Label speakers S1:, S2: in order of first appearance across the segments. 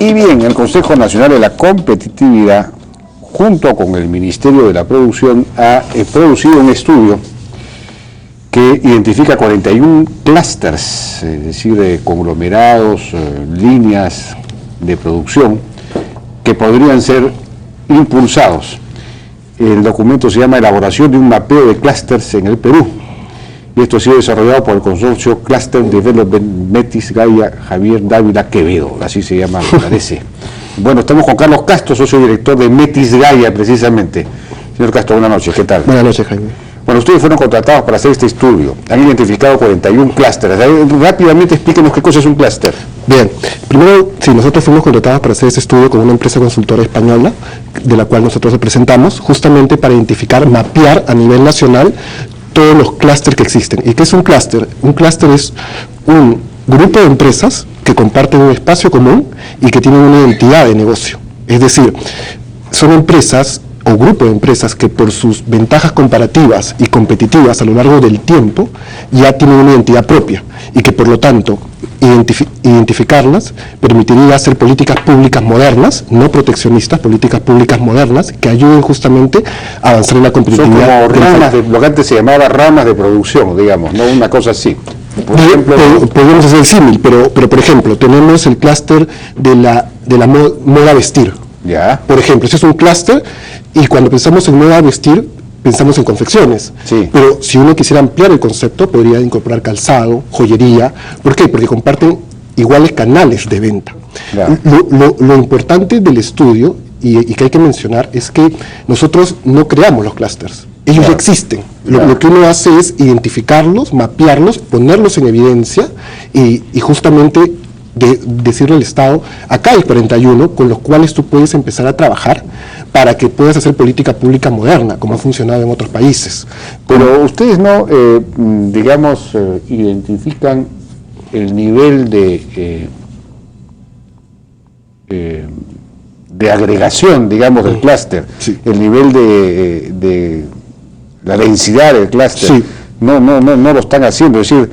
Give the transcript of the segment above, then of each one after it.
S1: Y bien, el Consejo Nacional de la Competitividad, junto con el Ministerio de la Producción, ha producido un estudio que identifica 41 clústeres, es decir, conglomerados, líneas de producción que podrían ser impulsados. El documento se llama Elaboración de un mapeo de clústeres en el Perú, y esto ha sido desarrollado por el consorcio Cluster Development Metis Gaia Javier Dávila Quevedo, así se llama, me parece. Bueno, estamos con Carlos Castro, socio director de Metis Gaia, precisamente. Señor Castro, buenas noches, ¿qué tal?
S2: Buenas noches, Jaime.
S1: Bueno, ustedes fueron contratados para hacer este estudio. Han identificado 41 clústeres. Rápidamente explíquenos qué cosa es un clúster.
S2: Bien, primero, sí, nosotros fuimos contratados para hacer este estudio con una empresa consultora española, de la cual nosotros representamos, justamente para identificar, mapear a nivel nacional todos los clústeres que existen. ¿Y qué es un clúster? Un clúster es un grupo de empresas que comparten un espacio común y que tienen una identidad de negocio. Es decir, son empresas o grupo de empresas que por sus ventajas comparativas y competitivas a lo largo del tiempo ya tienen una identidad propia y que por lo tanto identificarlas permitiría hacer políticas públicas modernas, no proteccionistas, políticas públicas modernas que ayuden justamente a avanzar en la competitividad.
S1: Son como ramas de, lo que antes se llamaba ramas de producción, digamos, no una cosa así. Por ejemplo,
S2: podemos hacer el símil, pero por ejemplo tenemos el clúster de la moda vestir.
S1: Ya.
S2: Por ejemplo, ese es un clúster y cuando pensamos en moda vestir pensamos en confecciones,
S1: sí.
S2: Pero si uno quisiera ampliar el concepto podría incorporar calzado, joyería. ¿Por qué? Porque comparten iguales canales de venta. Lo importante del estudio y que hay que mencionar es que nosotros no creamos los clústeres, ellos ya existen. Lo que uno hace es identificarlos, mapearlos, ponerlos en evidencia y justamente decirle al Estado, acá hay 41 con los cuales tú puedes empezar a trabajar para que puedas hacer política pública moderna, como ha funcionado en otros países.
S1: Pero ustedes no, digamos, identifican el nivel de agregación, digamos, del clúster,
S2: sí.
S1: El nivel de la densidad del clúster,
S2: sí.
S1: No lo están haciendo, es decir,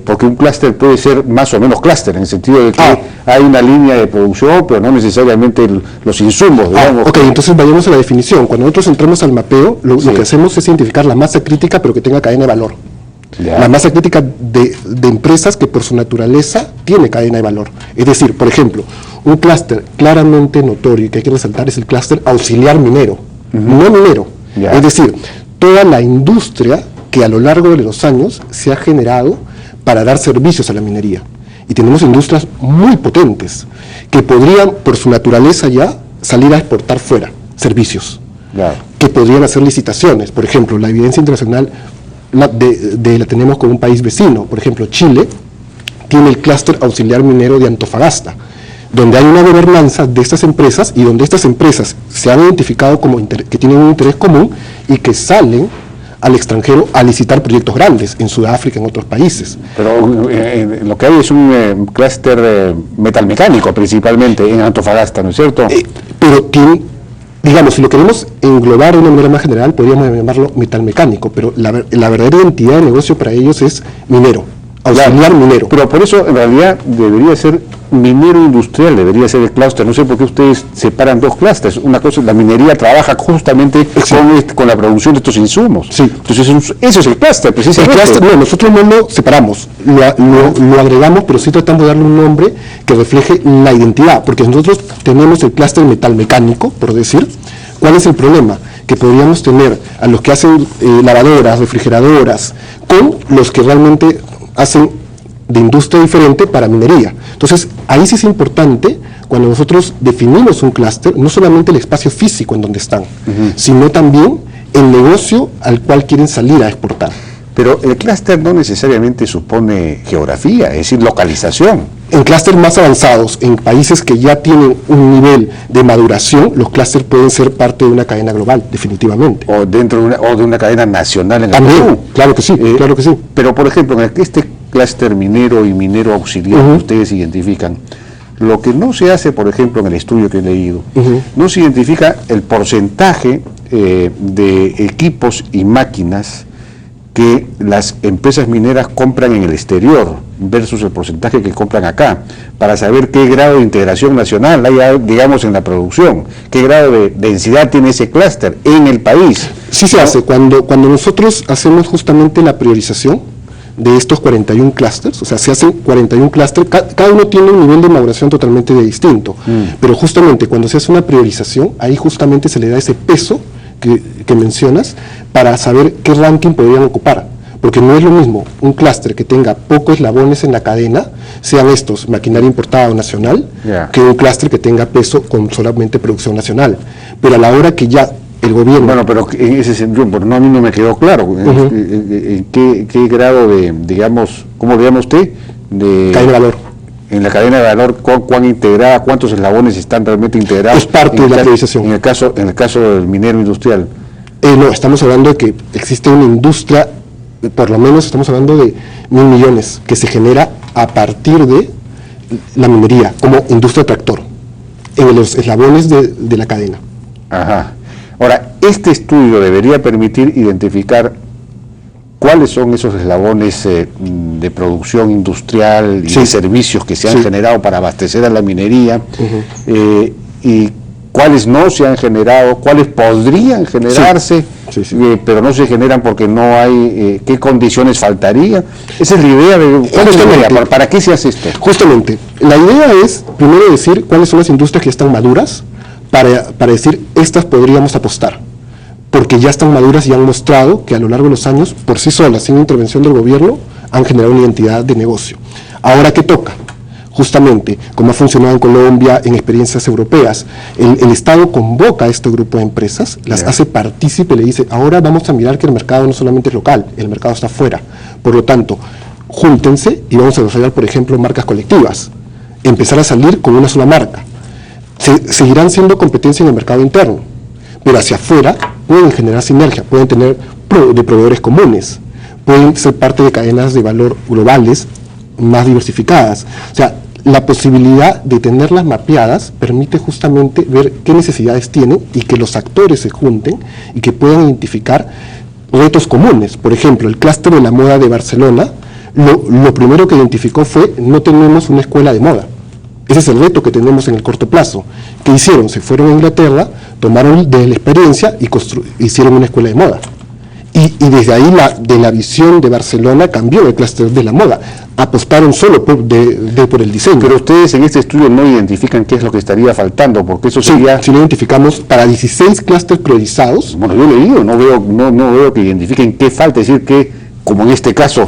S1: porque un clúster puede ser más o menos clúster, en el sentido de que hay una línea de producción, pero no necesariamente los insumos, digamos.
S2: Ok, entonces vayamos a la definición. Cuando nosotros entramos al mapeo, lo que hacemos es identificar la masa crítica, pero que tenga cadena de valor. Ya. La masa crítica de empresas que por su naturaleza tiene cadena de valor. Es decir, por ejemplo, un clúster claramente notorio y que hay que resaltar es el clúster auxiliar minero, no minero. Ya. Es decir, toda la industria que a lo largo de los años se ha generado para dar servicios a la minería. Y tenemos industrias muy potentes que podrían, por su naturaleza ya, salir a exportar fuera servicios, que podrían hacer licitaciones. Por ejemplo, la evidencia internacional la tenemos con un país vecino. Por ejemplo, Chile tiene el clúster auxiliar minero de Antofagasta, donde hay una gobernanza de estas empresas y donde estas empresas se han identificado como que tienen un interés común y que salen al extranjero a licitar proyectos grandes en Sudáfrica, en otros países.
S1: Pero lo que hay es un clúster metalmecánico principalmente en Antofagasta, ¿no es cierto?
S2: Pero tiene, digamos, si lo queremos englobar de una manera más general, podríamos llamarlo metalmecánico, pero la verdadera identidad de negocio para ellos es minero, auxiliar minero.
S1: Pero por eso en realidad debería ser minero industrial, debería ser el clúster. No sé por qué ustedes separan dos clústeres. Una cosa, la minería trabaja justamente con la producción de estos insumos.
S2: Sí.
S1: Entonces eso es el clúster, precisamente.
S2: No, nosotros no lo separamos, lo agregamos, pero sí tratamos de darle un nombre que refleje la identidad, porque nosotros tenemos el clúster metalmecánico, por decir. ¿Cuál es el problema? Que podríamos tener a los que hacen lavadoras, refrigeradoras, con los que realmente hacen de industria diferente para minería. Entonces, ahí sí es importante, cuando nosotros definimos un clúster, no solamente el espacio físico en donde están, sino también el negocio al cual quieren salir a exportar.
S1: Pero el clúster no necesariamente supone geografía, es decir, localización.
S2: En clústeres más avanzados, en países que ya tienen un nivel de maduración, los clústeres pueden ser parte de una cadena global, definitivamente.
S1: O dentro de una cadena nacional en el
S2: Perú. Claro que sí, claro que sí.
S1: Pero, por ejemplo, en este clúster minero y minero auxiliar que ustedes identifican, lo que no se hace, por ejemplo, en el estudio que he leído, no se identifica el porcentaje de equipos y máquinas que las empresas mineras compran en el exterior versus el porcentaje que compran acá, para saber qué grado de integración nacional hay, digamos, en la producción, qué grado de densidad tiene ese clúster en el país.
S2: Sí se hace. Cuando nosotros hacemos justamente la priorización de estos 41 clústeres, o sea, se hacen 41 clústeres, cada uno tiene un nivel de maduración totalmente distinto, pero justamente cuando se hace una priorización, ahí justamente se le da ese peso que mencionas, para saber qué ranking podrían ocupar, porque no es lo mismo un clúster que tenga pocos eslabones en la cadena, sean estos maquinaria importada o nacional, que un clúster que tenga peso con solamente producción nacional. Pero a la hora que ya el gobierno...
S1: Bueno, pero en ese sentido, no, a mí no me quedó claro, ¿qué grado de, digamos, cómo le llama usted? De
S2: cadena de valor.
S1: En la cadena de valor, ¿cuán integrada, cuántos eslabones están realmente integrados?
S2: Es parte de la priorización.
S1: En el caso del minero industrial.
S2: No, estamos hablando de que existe una industria, por lo menos estamos hablando de 1.000 millones, que se genera a partir de la minería, como industria tractor, en los eslabones de la cadena.
S1: Ajá. Ahora, este estudio debería permitir identificar cuáles son esos eslabones de producción industrial y de servicios que se han generado para abastecer a la minería, y cuáles no se han generado, cuáles podrían generarse, pero no se generan porque no hay, qué condiciones faltarían. Esa es la idea de... ¿Cuál es la idea? ¿Para qué se hace esto?
S2: Justamente, la idea es primero decir cuáles son las industrias que están maduras, para decir, estas podríamos apostar, porque ya están maduras y han mostrado que a lo largo de los años, por sí solas, sin intervención del gobierno, han generado una identidad de negocio. Ahora, ¿qué toca? Justamente, como ha funcionado en Colombia, en experiencias europeas, el Estado convoca a este grupo de empresas, las hace partícipe, le dice, ahora vamos a mirar que el mercado no solamente es local, el mercado está afuera. Por lo tanto, júntense y vamos a desarrollar, por ejemplo, marcas colectivas, empezar a salir con una sola marca. Seguirán siendo competencia en el mercado interno, pero hacia afuera pueden generar sinergia, pueden tener de proveedores comunes, pueden ser parte de cadenas de valor globales más diversificadas. O sea, la posibilidad de tenerlas mapeadas permite justamente ver qué necesidades tienen y que los actores se junten y que puedan identificar retos comunes. Por ejemplo, el clúster de la moda de Barcelona, lo primero que identificó fue: no tenemos una escuela de moda. Ese es el reto que tenemos en el corto plazo. ¿Qué hicieron? Se fueron a Inglaterra, tomaron de la experiencia y hicieron una escuela de moda. Y desde ahí de la visión de Barcelona cambió el clúster de la moda. Apostaron solo por el diseño.
S1: Pero ustedes en este estudio no identifican qué es lo que estaría faltando, porque eso sería...
S2: Si lo identificamos para 16 clústeres priorizados...
S1: Bueno, yo he leído, no veo que identifiquen qué falta, es decir, que, como en este caso...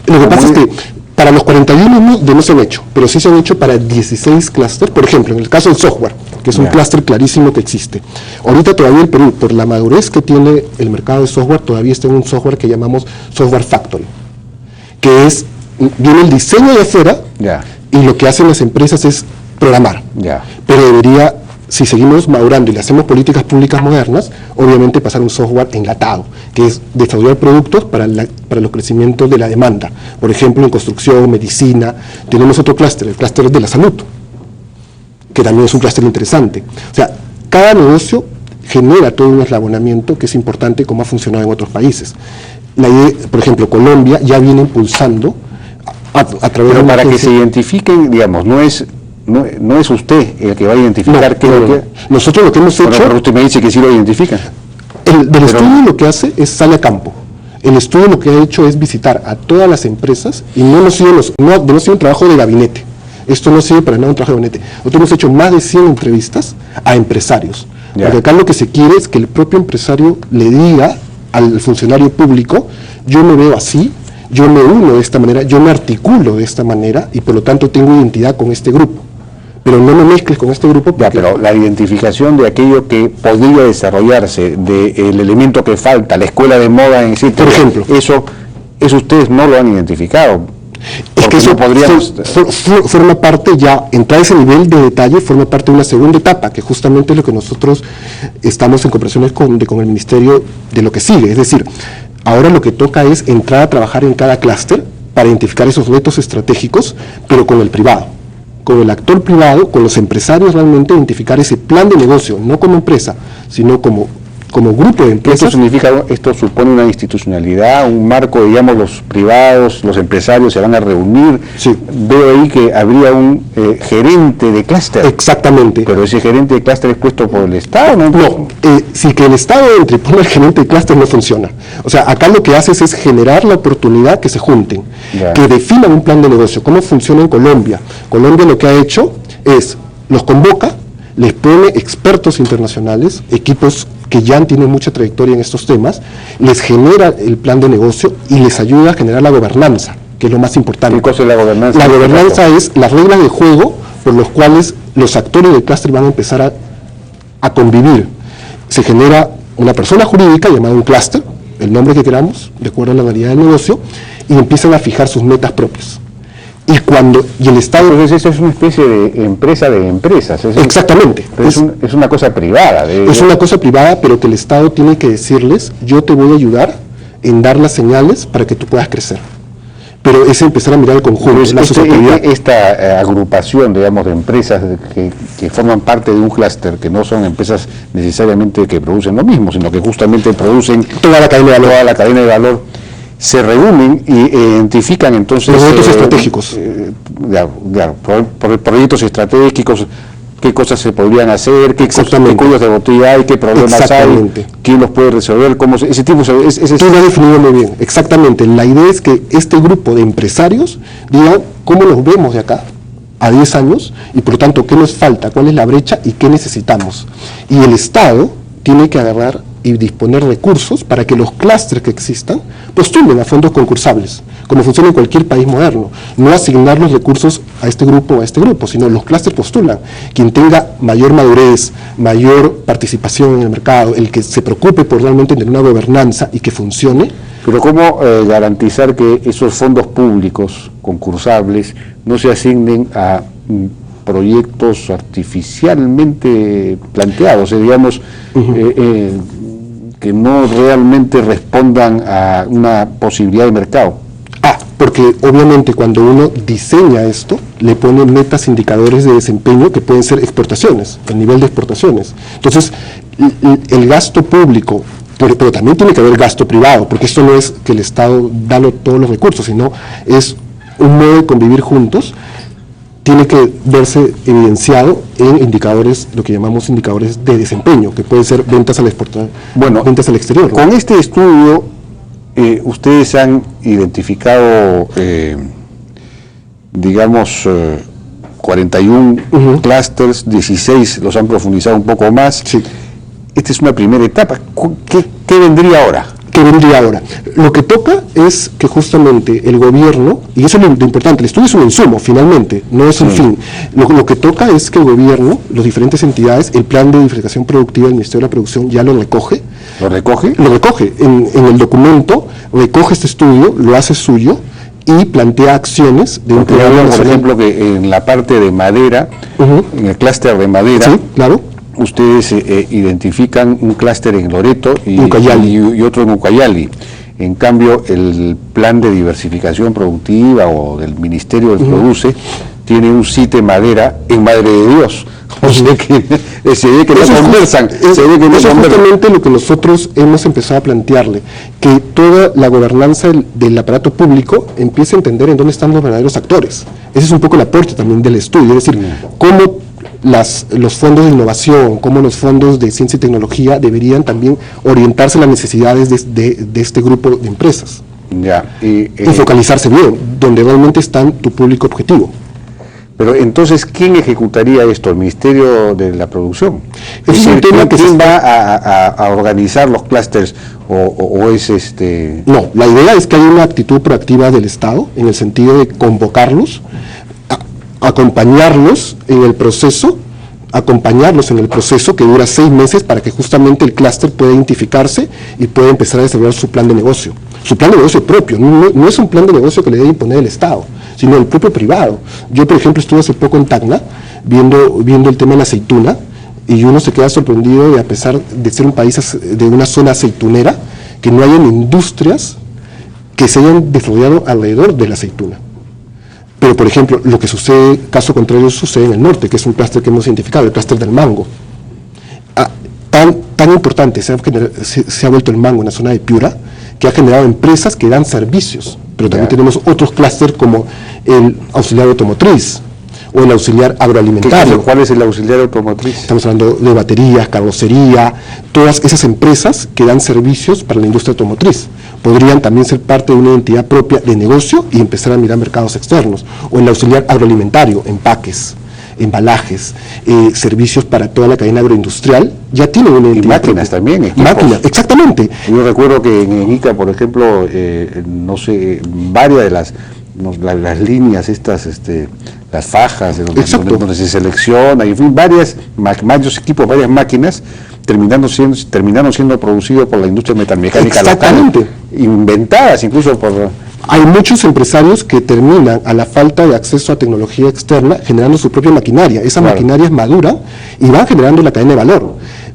S2: Lo que pasa es que para los 41 no se han hecho, pero sí se han hecho para 16 clústeres. Por ejemplo, en el caso del software, que es un clúster clarísimo que existe. Ahorita todavía el Perú, por la madurez que tiene el mercado de software, todavía está en un software que llamamos Software Factory, que viene el diseño de afuera, y lo que hacen las empresas es programar. Pero debería, si seguimos madurando y le hacemos políticas públicas modernas, obviamente pasar un software enlatado, que es desarrollar productos para los crecimientos de la demanda. Por ejemplo, en construcción, medicina, tenemos otro clúster, el clúster de la salud, que también es un clúster interesante. O sea, cada negocio genera todo un eslabonamiento que es importante, como ha funcionado en otros países. La idea, por ejemplo, Colombia ya viene impulsando a través de...
S1: Pero para que se identifiquen, digamos, no es usted el que va a identificar qué es lo que...
S2: Nosotros lo que hemos hecho...
S1: Pero usted me dice que sí lo identifica.
S2: Del estudio lo que hace es sale a campo. El estudio lo que ha hecho es visitar a todas las empresas y no ha sido un trabajo de gabinete. Esto no sirve para nada un trabajo de gabinete. Nosotros hemos hecho más de 100 entrevistas a empresarios. Porque acá lo que se quiere es que el propio empresario le diga al funcionario público: yo me veo así, yo me uno de esta manera, yo me articulo de esta manera y por lo tanto tengo identidad con este grupo. Pero no me mezcles con este grupo.
S1: Pero la identificación de aquello que podría desarrollarse, del elemento que falta, la escuela de moda en sí,
S2: por ejemplo,
S1: eso ustedes no lo han identificado.
S2: Es que eso forma parte, ya entrar a ese nivel de detalle, forma parte de una segunda etapa, que justamente es lo que nosotros estamos en conversaciones con el Ministerio de lo que sigue. Es decir, ahora lo que toca es entrar a trabajar en cada clúster para identificar esos retos estratégicos, pero con el privado, con el actor privado, con los empresarios, realmente identificar ese plan de negocio, no como empresa, sino como como grupo de empresas.
S1: Esto supone una institucionalidad, un marco, digamos, los privados, los empresarios se van a reunir.
S2: Sí.
S1: Veo ahí que habría un gerente de clúster.
S2: Exactamente.
S1: Pero ese gerente de clúster es puesto por el Estado, ¿no?
S2: No, si que el Estado entre y pone al gerente de clúster no funciona. O sea, acá lo que haces es generar la oportunidad que se junten, que definan un plan de negocio. ¿Cómo funciona en Colombia? Colombia lo que ha hecho es, los convoca, les pone expertos internacionales, equipos que ya tienen mucha trayectoria en estos temas, les genera el plan de negocio y les ayuda a generar la gobernanza, que es lo más importante.
S1: ¿Qué cosa es la gobernanza?
S2: La gobernanza es las reglas de juego por los cuales los actores del clúster van a empezar a convivir. Se genera una persona jurídica llamada un clúster, el nombre que queramos, de acuerdo a la realidad del negocio, y empiezan a fijar sus metas propias. Y el Estado...
S1: Entonces eso es una especie de empresa de empresas.
S2: Exactamente.
S1: Es una cosa privada.
S2: Es una cosa privada, pero que el Estado tiene que decirles, yo te voy a ayudar en dar las señales para que tú puedas crecer. Pero es empezar a mirar el conjunto, la sociedad.
S1: Esta agrupación, digamos, de empresas que forman parte de un clúster, que no son empresas necesariamente que producen lo mismo, sino que justamente producen
S2: toda la cadena de valor,
S1: se reúnen y identifican entonces
S2: proyectos estratégicos.
S1: Por proyectos estratégicos, qué cosas se podrían hacer, qué cuellos de botella hay, qué problemas hay, quién los puede resolver, cómo ese tipo
S2: Tú lo has definido muy bien, exactamente. La idea es que este grupo de empresarios digan cómo nos vemos de acá a 10 años y por lo tanto qué nos falta, cuál es la brecha y qué necesitamos. Y el Estado tiene que agarrar y disponer recursos para que los clústeres que existan postulen a fondos concursables, como funciona en cualquier país moderno. No asignar los recursos a este grupo o a este grupo, sino los clústeres postulan. Quien tenga mayor madurez, mayor participación en el mercado, el que se preocupe por realmente tener una gobernanza y que funcione.
S1: Pero ¿cómo garantizar que esos fondos públicos concursables no se asignen a proyectos artificialmente planteados, digamos, que no realmente respondan a una posibilidad de mercado?
S2: Porque obviamente cuando uno diseña esto, le pone metas, indicadores de desempeño que pueden ser exportaciones, el nivel de exportaciones. Entonces, el gasto público, pero también tiene que haber gasto privado, porque esto no es que el Estado da todos los recursos, sino es un modo de convivir juntos. Tiene que verse evidenciado en indicadores, lo que llamamos indicadores de desempeño, que pueden ser ventas al exportador, ventas al exterior.
S1: Con este estudio, ustedes han identificado, digamos, 41 clústeres, 16 los han profundizado un poco más.
S2: Sí.
S1: Esta es una primera etapa. ¿Qué vendría ahora?
S2: ¿Qué vendría ahora? Lo que toca es que justamente el gobierno, y eso es lo importante, el estudio es un insumo finalmente, no es un fin. Lo que toca es que el gobierno, las diferentes entidades, el plan de diversificación productiva del Ministerio de la Producción ya lo recoge.
S1: ¿Lo recoge?
S2: Lo recoge. En el documento recoge este estudio, lo hace suyo y plantea acciones de un programa.
S1: Por ejemplo, que en la parte de madera, en el clúster de madera,
S2: sí, claro,
S1: ustedes identifican un clúster en Loreto y otro en Ucayali. En cambio, el plan de diversificación productiva o del Ministerio del Produce tiene un sitio de madera en Madre de Dios. O sea que se ve que no conversan.
S2: Eso es justamente lo que nosotros hemos empezado a plantearle, que toda la gobernanza del aparato público empiece a entender en dónde están los verdaderos actores. Ese es un poco el aporte también del estudio, es decir, cómo los fondos de innovación, como los fondos de ciencia y tecnología deberían también orientarse a las necesidades de este grupo de empresas. Y focalizarse bien, donde realmente está tu público objetivo.
S1: Pero entonces, ¿quién ejecutaría esto? ¿El Ministerio de la Producción?
S2: Es un tema que
S1: ¿Quién va a organizar los clústeres o es
S2: No, la idea es que haya una actitud proactiva del Estado, en el sentido de convocarlos, acompañarlos en el proceso que dura 6 meses para que justamente el clúster pueda identificarse y pueda empezar a desarrollar su plan de negocio propio. No es un plan de negocio que le debe imponer el Estado, sino el propio privado. Yo, por ejemplo, estuve hace poco en Tacna viendo el tema de la aceituna y uno se queda sorprendido de, a pesar de ser un país de una zona aceitunera, que no hayan industrias que se hayan desarrollado alrededor de la aceituna. Pero, por ejemplo, lo que caso contrario, sucede en el norte, que es un clúster que hemos identificado, el clúster del mango. tan importante se ha vuelto el mango en la zona de Piura, que ha generado empresas que dan servicios, pero también tenemos otros clústeres como el auxiliar automotriz o el auxiliar agroalimentario.
S1: ¿Cuál es el auxiliar automotriz?
S2: Estamos hablando de baterías, carrocería, todas esas empresas que dan servicios para la industria automotriz. Podrían también ser parte de una entidad propia de negocio y empezar a mirar mercados externos. O el auxiliar agroalimentario, empaques, embalajes, servicios para toda la cadena agroindustrial, ya tienen una entidad.
S1: Y máquinas
S2: propia.
S1: también, equipos.
S2: Máquinas, exactamente.
S1: Yo recuerdo que en ICA, por ejemplo, varias de las líneas estas, las fajas, donde se selecciona, y en fin, varios equipos, varias máquinas, terminaron siendo producidos por la industria metalmecánica local, inventadas incluso por...
S2: Hay muchos empresarios que terminan, a la falta de acceso a tecnología externa, generando su propia maquinaria. Esa maquinaria es madura y van generando la cadena de valor.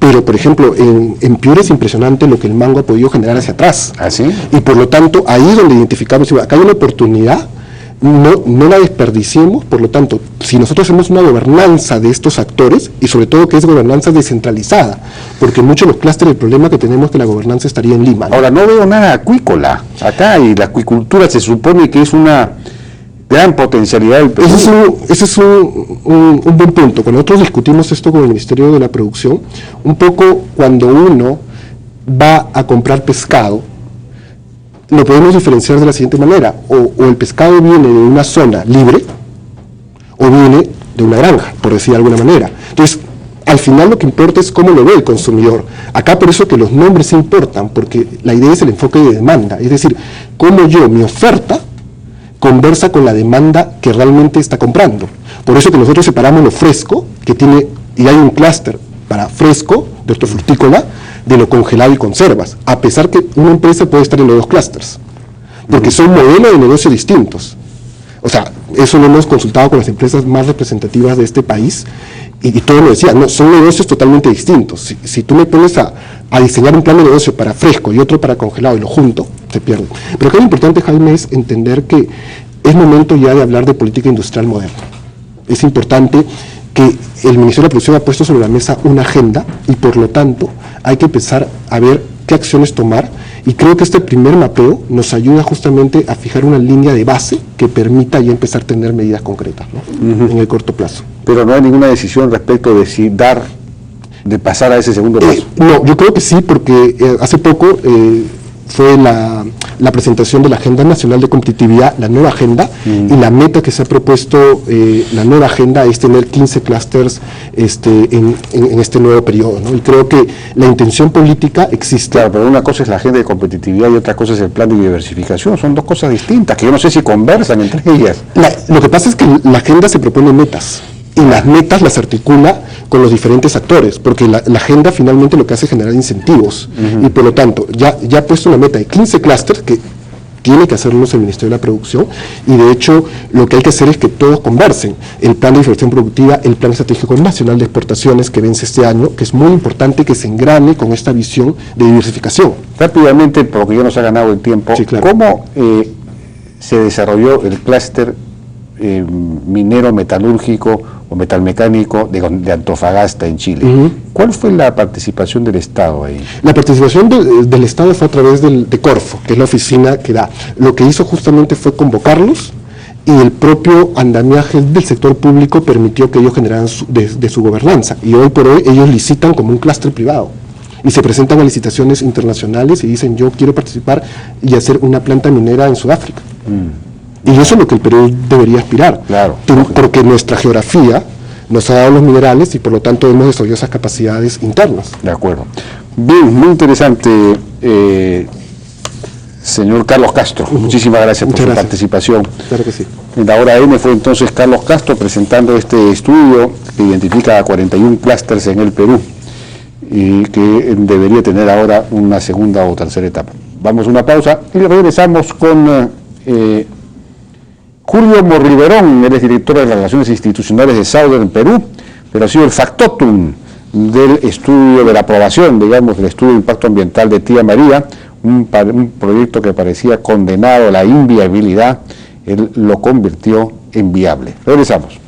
S2: Pero, por ejemplo, en Piura es impresionante lo que el mango ha podido generar hacia atrás.
S1: ¿Ah, sí?
S2: Y por lo tanto, ahí es donde identificamos, acá hay una oportunidad, no la desperdiciemos. Por lo tanto, si nosotros hacemos una gobernanza de estos actores, y sobre todo que es gobernanza descentralizada, porque muchos de los clústeres, el problema que tenemos es que la gobernanza estaría en Lima, ¿no?
S1: Ahora, no veo nada acuícola acá, y la acuicultura se supone que es una gran potencialidad del Perú.
S2: Ese es un buen punto. Cuando nosotros discutimos esto con el Ministerio de la Producción, un poco cuando uno va a comprar pescado, lo podemos diferenciar de la siguiente manera: o el pescado viene de una zona libre, o viene de una granja, por decir de alguna manera. Entonces, al final lo que importa es cómo lo ve el consumidor. Acá por eso que los nombres se importan, porque la idea es el enfoque de demanda, es decir, cómo mi oferta conversa con la demanda que realmente está comprando. Por eso que nosotros separamos lo fresco, que tiene, y hay un clúster para fresco, de hortofrutícola, de lo congelado y conservas, a pesar que una empresa puede estar en los dos clústeres, porque son modelos de negocio distintos. O sea, eso lo hemos consultado con las empresas más representativas de este país, y todos lo decían, no, son negocios totalmente distintos. Si tú me pones a diseñar un plan de negocio para fresco y otro para congelado y lo junto, se pierde. Pero acá lo importante, Jaime, es entender que es momento ya de hablar de política industrial moderna. Es importante que el Ministerio de la Producción ha puesto sobre la mesa una agenda, y por lo tanto hay que empezar a ver qué acciones tomar, y creo que este primer mapeo nos ayuda justamente a fijar una línea de base que permita ya empezar a tener medidas concretas, ¿no? En el corto plazo.
S1: Pero no hay ninguna decisión respecto de si de pasar a ese segundo paso.
S2: No, yo creo que sí, porque hace poco fue la presentación de la Agenda Nacional de Competitividad, la nueva agenda, y la meta que se ha propuesto la nueva agenda es tener 15 clústeres en este nuevo periodo, ¿no? Y creo que la intención política existe.
S1: Claro, pero una cosa es la agenda de competitividad y otra cosa es el plan de diversificación. Son dos cosas distintas, que yo no sé si conversan entre ellas.
S2: Lo que pasa es que la agenda se propone metas, y las metas las articula con los diferentes actores, porque la agenda finalmente lo que hace es generar incentivos, y por lo tanto ya ha puesto una meta de 15 clústeres que tiene que hacerlos el Ministerio de la Producción, y de hecho lo que hay que hacer es que todos conversen. El plan de diversificación productiva, el plan estratégico nacional de exportaciones que vence este año, que es muy importante que se engrane con esta visión de diversificación.
S1: Rápidamente, porque ya nos ha ganado el tiempo,
S2: sí, claro.
S1: ¿Cómo se desarrolló el clúster minero metalúrgico o metalmecánico de Antofagasta en Chile? ¿Cuál fue la participación del Estado ahí?
S2: La participación del Estado fue a través de Corfo, que es la oficina que da. Lo que hizo justamente fue convocarlos, y el propio andamiaje del sector público permitió que ellos generaran de su gobernanza, y hoy por hoy ellos licitan como un clúster privado y se presentan a licitaciones internacionales y dicen: yo quiero participar y hacer una planta minera en Sudáfrica. Y eso es lo que el Perú debería aspirar,
S1: claro,
S2: porque nuestra geografía nos ha dado los minerales y por lo tanto hemos desarrollado esas capacidades internas.
S1: De acuerdo. Bien, muy interesante, señor Carlos Castro. Muchísimas gracias por su participación.
S2: Claro que sí.
S1: En la hora N fue entonces Carlos Castro presentando este estudio que identifica a 41 clústeres en el Perú y que debería tener ahora una segunda o tercera etapa. Vamos a una pausa y regresamos con Julio Morriverón. Él es director de Relaciones Institucionales de Southern Perú, pero ha sido el factotum del estudio, de la aprobación, digamos, del estudio de impacto ambiental de Tía María, un proyecto que parecía condenado a la inviabilidad. Él lo convirtió en viable. Regresamos.